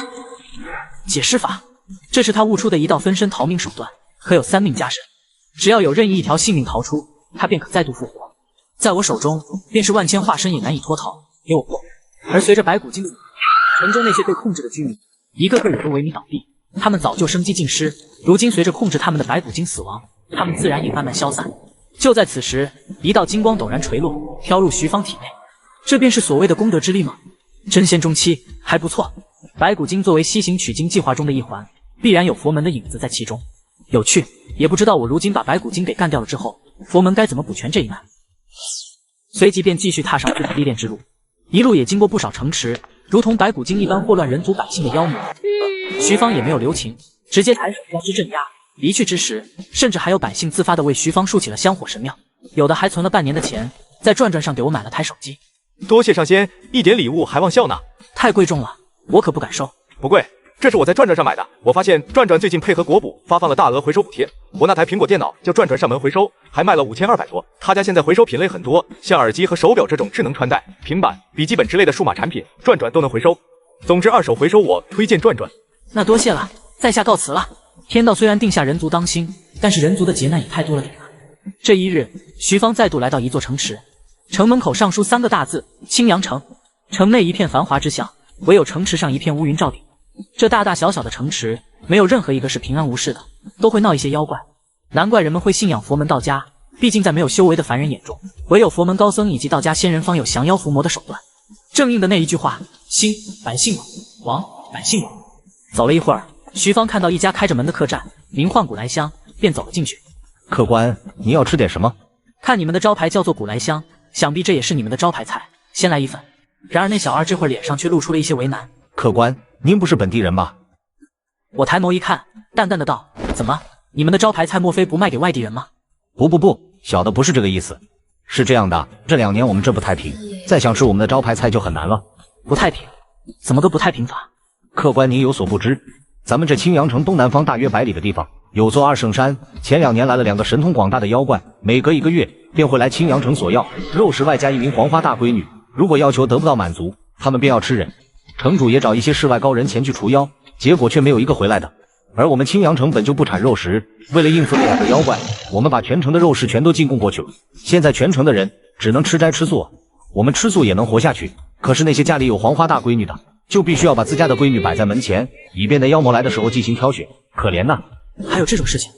解尸法，这是他悟出的一道分身逃命手段，可有3命加身，只要有任意一条性命逃出，他便可再度复活。在我手中，便是万千化身也难以脱逃，给我过！而随着白骨精的城中那些被控制的居民，一个个也都萎靡倒地，他们早就生机尽失，如今随着控制他们的白骨精死亡，他们自然也慢慢消散。就在此时，一道金光陡然垂落，飘入徐芳体内，这便是所谓的功德之力吗？真仙中期，还不错。白骨精作为西行取经计划中的一环，必然有佛门的影子在其中。有趣，也不知道我如今把白骨精给干掉了之后，佛门该怎么补全这一难。随即便继续踏上自己历练之路，一路也经过不少城池，如同白骨精一般祸乱人族百姓的妖魔。徐芳也没有留情，直接抬手将之镇压。离去之时，甚至还有百姓自发的为徐芳竖起了香火神庙，有的还存了半年的钱，在转转上给我买了台手机。多谢上仙，一点礼物还望笑纳。太贵重了，我可不敢收。不贵，这是我在转转上买的。我发现转转最近配合国补发放了大额回收补贴，我那台苹果电脑叫转转上门回收，还卖了5200多。他家现在回收品类很多，像耳机和手表这种智能穿戴、平板、笔记本之类的数码产品，转转都能回收。总之二手回收我推荐转转。那多谢了，在下告辞了。天道虽然定下人族当心，但是人族的劫难也太多了点啊。这一日，徐芳再度来到一座城池，城门口上书3个大字：青阳城。城内一片繁华之象，唯有城池上一片乌云罩顶。这大大小小的城池，没有任何一个是平安无事的，都会闹一些妖怪。难怪人们会信仰佛门道家，毕竟在没有修为的凡人眼中，唯有佛门高僧以及道家仙人方有降妖伏魔的手段。正应的那一句话：兴百姓亡，百姓亡。走了一会儿，徐芳看到一家开着门的客栈，名唤古来香，便走了进去。客官，你要吃点什么？看你们的招牌叫做古来香，想必这也是你们的招牌菜，先来一份。然而那小二这会儿脸上却露出了一些为难。客官，您不是本地人吧？我抬眸一看，淡淡的道：怎么，你们的招牌菜莫非不卖给外地人吗？不，小的不是这个意思。是这样的，这2年我们这不太平，再想吃我们的招牌菜就很难了。不太平？怎么个不太平法？客官您有所不知，咱们这青阳城东南方大约100里的地方，有座二圣山，前2年来了2个神通广大的妖怪，每隔1个月便会来青阳城索要肉食，外加一名黄花大闺女。如果要求得不到满足，他们便要吃人。城主也找一些世外高人前去除妖，结果却没有一个回来的。而我们青阳城本就不产肉食，为了应付那2个妖怪，我们把全城的肉食全都进贡过去了。现在全城的人只能吃斋吃素，我们吃素也能活下去，可是那些家里有黄花大闺女的，就必须要把自家的闺女摆在门前，以便在妖魔来的时候进行挑选。可怜呐！还有这种事情？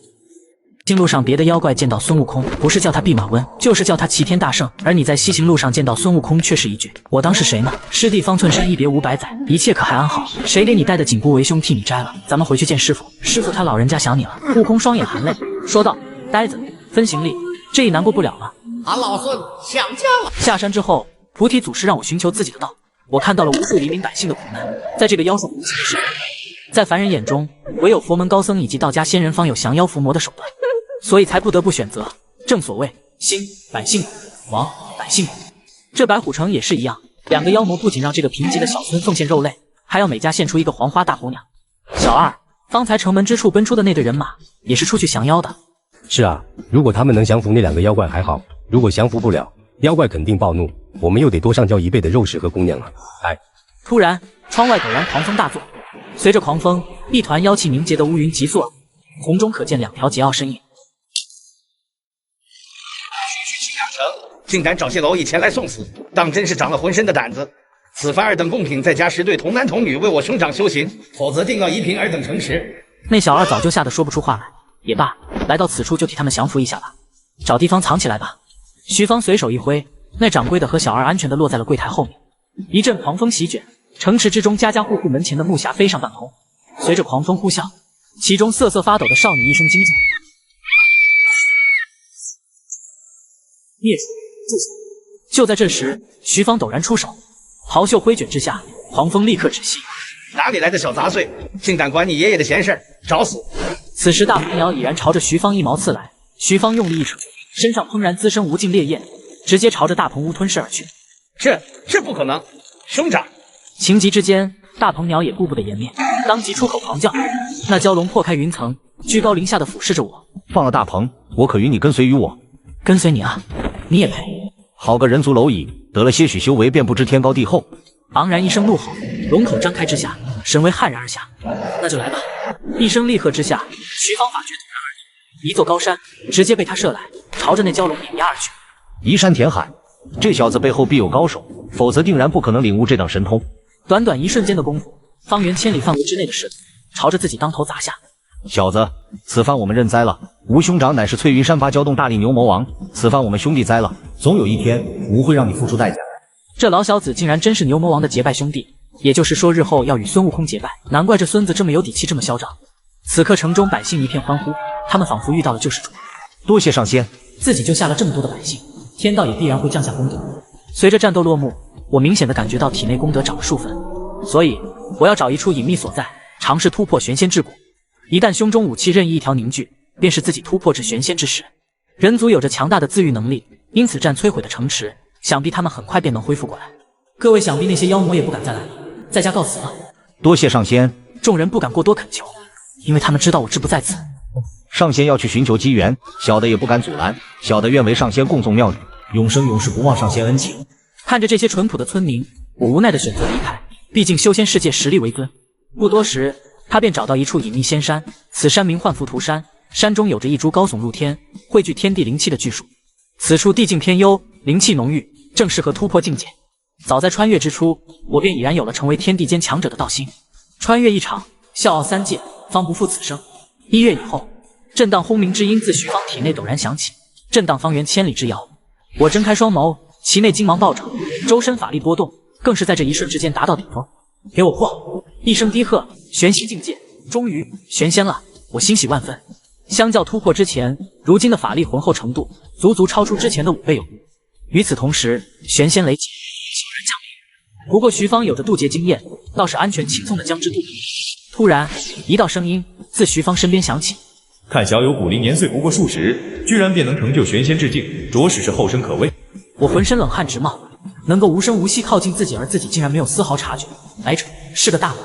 行路上别的妖怪见到孙悟空，不是叫他弼马温，就是叫他齐天大圣。而你在西行路上见到孙悟空，却是一句“我当是谁呢？师弟方寸山一别500载，一切可还安好？谁给你带的紧箍为兄替你摘了？咱们回去见师傅，师傅他老人家想你了。”悟空双眼含泪说道：“呆子，分行李，这一难过不了了。俺老孙想家了。”下山之后，菩提祖师让我寻求自己的道，我看到了无数黎民百姓的苦难，在这个妖兽无情的世界，在凡人眼中，唯有佛门高僧以及道家仙人方有降妖伏魔的手段。所以才不得不选择。正所谓兴百姓亡，百姓亡。这白虎城也是一样，2个妖魔不仅让这个贫瘠的小村奉献肉类，还要每家献出一个黄花大红娘。小二，方才城门之处奔出的那队人马，也是出去降妖的。是啊，如果他们能降服那2个妖怪还好，如果降服不了，妖怪肯定暴怒，我们又得多上交1倍的肉食和姑娘了。哎！突然，窗外陡然狂风大作，随着狂风，一团妖气凝结的乌云急速而来，红中可见2条桀骜身影。竟敢找些蝼蚁前来送死，当真是长了浑身的胆子。此番2等贡品，再加10对童男童女为我兄长修行，否则定要夷平2等城池。那小二早就吓得说不出话来。也罢，来到此处就替他们降服一下吧，找地方藏起来吧。徐芳随手一挥，那掌柜的和小二安全地落在了柜台后面。一阵狂风席卷，城池之中家家户户门前的木匣飞上半空，随着狂风呼啸，其中瑟瑟发抖的少女一声惊叫：“灭主，住手！”就在这时，徐芳陡然出手，袍袖挥卷之下，狂风立刻止息。哪里来的小杂碎，竟敢管你爷爷的闲事儿，找死！此时大鹏鸟已然朝着徐芳一毛刺来，徐芳用力一扯，身上砰然滋生无尽烈焰，直接朝着大鹏屋吞噬而去。这不可能，兄长！情急之间，大鹏鸟也顾不得颜面，当即出口狂叫。那蛟龙破开云层，居高临下的俯视着我。放了大鹏，我可与你跟随于我。跟随你啊，你也配？好个人族蝼蚁，得了些许修为便不知天高地厚。昂然一声怒吼，龙口张开之下，神威悍然而下。那就来吧！一声厉喝之下，徐芳法诀突然而立，一座高山直接被他射来，朝着那蛟龙碾压而去。移山填海，这小子背后必有高手，否则定然不可能领悟这等神通。短短一瞬间的功夫，方圆千里范围之内的石头朝着自己当头砸下。小子，此番我们认栽了。吴兄长乃是翠云山发骄动大力牛魔王，此番我们兄弟栽了，总有一天吴会让你付出代价。这老小子竟然真是牛魔王的结拜兄弟，也就是说日后要与孙悟空结拜，难怪这孙子这么有底气，这么嚣张。此刻城中百姓一片欢呼，他们仿佛遇到了救世主。多谢上仙，自己救下了这么多的百姓，天道也必然会降下功德。随着战斗落幕，我明显的感觉到体内功德涨了数分，所以我要找一处隐秘所在，尝试突破玄仙之谷。一旦胸中武器任意一条凝聚，便是自己突破至玄仙之时。人族有着强大的自愈能力，因此战摧毁的城池，想必他们很快便能恢复过来。各位想必那些妖魔也不敢再来了，在家告辞了。多谢上仙。众人不敢过多恳求，因为他们知道我志不在此。上仙要去寻求机缘，小的也不敢阻拦，小的愿为上仙共纵妙语，永生永世不忘上仙恩情。看着这些淳朴的村民，我无奈的选择离开，毕竟修仙世界实力为尊。不多时，他便找到一处隐秘仙山，此山名唤浮屠山，山中有着一株高耸入天、汇聚天地灵气的巨树。此处地境偏幽，灵气浓郁，正适合突破境界。早在穿越之初，我便已然有了成为天地间强者的道心。穿越一场，笑傲三界，方不负此生。1月以后，震荡轰鸣之音自徐芳体内陡然响起，震荡方圆千里之遥。我睁开双眸，其内金芒暴涨，周身法力波动，更是在这一瞬之间达到顶峰。给我破！一声低喝，玄息境界，终于玄仙了，我欣喜万分。相较突破之前，如今的法力浑厚程度，足足超出之前的5倍有余。与此同时，玄仙雷劫悄然降临。不过徐芳有着渡劫经验，倒是安全轻松的将之渡过。突然，一道声音自徐芳身边响起：“看小友古灵年岁不过数十，居然便能成就玄仙之境，着实是后生可畏。”我浑身冷汗直冒，能够无声无息靠近自己，而自己竟然没有丝毫察觉，来者是个大魔。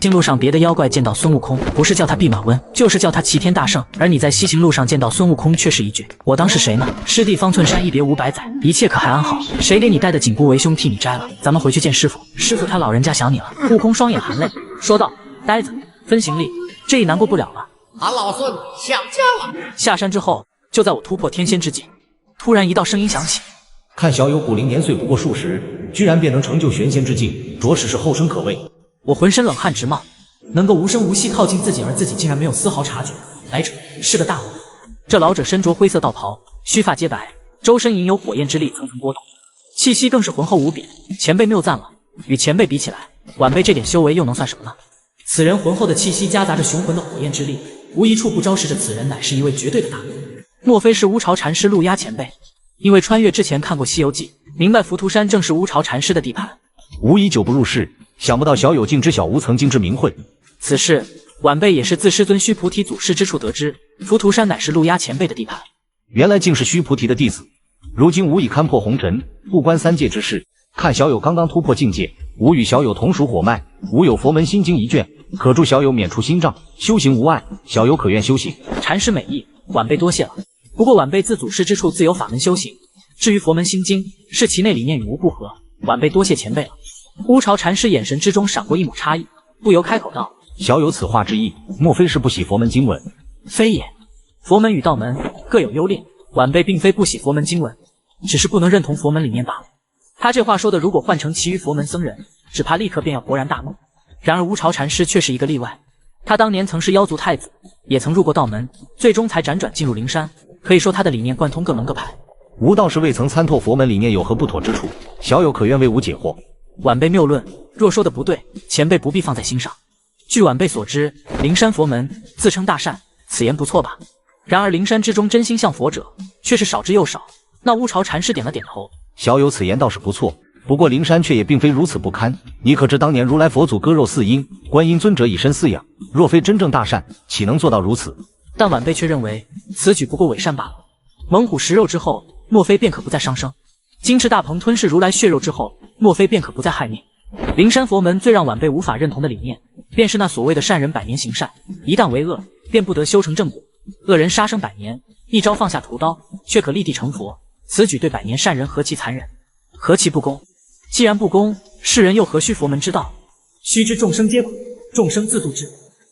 行路上别的妖怪见到孙悟空，不是叫他弼马温，就是叫他齐天大圣，而你在西行路上见到孙悟空，却是一句“我当是谁呢？”师弟方寸山一别500载，一切可还安好？谁给你带的紧箍为兄替你摘了？咱们回去见师傅，师傅他老人家想你了。悟空双眼含泪说道：“呆子，分行李，这一难过不了了。”俺老孙想家了。下山之后，就在我突破天仙之际，突然一道声音响起：“看小友古灵年岁不过数十，居然便能成就玄仙之境，着实是后生可畏。”我浑身冷汗直冒，能够无声无息靠近自己，而自己竟然没有丝毫察觉，来者是个大魔。这老者身着灰色道袍，须发皆白，周身隐有火焰之力层层波动，气息更是浑厚无比。前辈谬赞了，与前辈比起来，晚辈这点修为又能算什么呢？此人浑厚的气息夹杂着雄浑的火焰之力，无一处不昭示着此人乃是一位绝对的大魔。莫非是乌巢禅师陆压前辈？因为穿越之前看过《西游记》，明白浮屠山正是乌巢禅师的地盘。吾已久不入世，想不到小友竟知小吾曾经之名讳。此事晚辈也是自师尊须菩提祖师之处得知，浮屠山乃是陆压前辈的地盘。原来竟是须菩提的弟子。如今吾已勘破红尘，不关3界之事。看小友刚刚突破境界，吾与小友同属火脉，吾有佛门心经1卷，可助小友免除心障，修行无碍。小友可愿修行？禅师美意，晚辈多谢了。不过晚辈自祖师之处自有法门修行，至于佛门心经，是其内理念与吾不合，晚辈多谢前辈了。乌巢禅师眼神之中闪过一抹诧异，不由开口道：“小友此话之意，莫非是不喜佛门经文？”非也，佛门与道门各有优劣，晚辈并非不喜佛门经文，只是不能认同佛门理念罢了。他这话说的，如果换成其余佛门僧人，只怕立刻便要勃然大怒。然而乌巢禅师却是一个例外，他当年曾是妖族太子，也曾入过道门，最终才辗转进入灵山。可以说他的理念贯通各门各派。吾倒是未曾参透佛门理念有何不妥之处，小友可愿为吾解惑？晚辈谬论，若说的不对，前辈不必放在心上。据晚辈所知，灵山佛门自称大善，此言不错吧？然而灵山之中真心向佛者却是少之又少。那乌巢禅师点了点头，小友此言倒是不错，不过灵山却也并非如此不堪。你可知当年如来佛祖割肉饲鹰，观音尊者以身饲养，若非真正大善，岂能做到如此？但晚辈却认为此举不过伪善罢了。猛虎食肉之后，莫非便可不再伤生？金翅大鹏吞噬如来血肉之后，莫非便可不再害命？灵山佛门最让晚辈无法认同的理念，便是那所谓的善人百年行善，一旦为恶，便不得修成正果。恶人杀生百年，一朝放下屠刀，却可立地成佛。此举对百年善人何其残忍，何其不公！既然不公，世人又何须佛门之道？须知众生皆苦，众生自度之。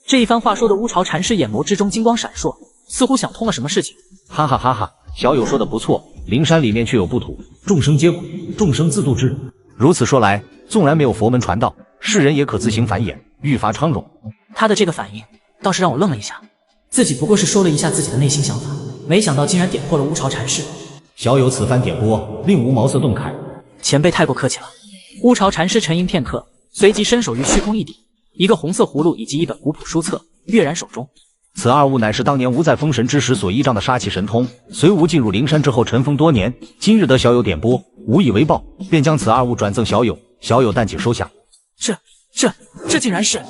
这一番话说的乌巢禅师眼眸之中金光闪烁，似乎想通了什么事情。哈哈哈哈，小友说的不错，灵山里面却有不妥，众生皆苦，众生自度之。如此说来，纵然没有佛门传道，世人也可自行繁衍，愈发昌荣。他的这个反应倒是让我愣了一下，自己不过是说了一下自己的内心想法，没想到竟然点破了乌巢禅师。小友此番点拨，令吾茅塞顿开。前辈太过客气了。乌巢禅师沉吟片刻，随即伸手于虚空一抵，一个红色葫芦以及一本古朴书册跃然手中。此二物乃是当年吾在封神之时所依仗的杀气神通，随吾进入灵山之后尘封多年，今日得小友点拨，无以为报，便将此二物转赠小友，小友但请收下。这竟然是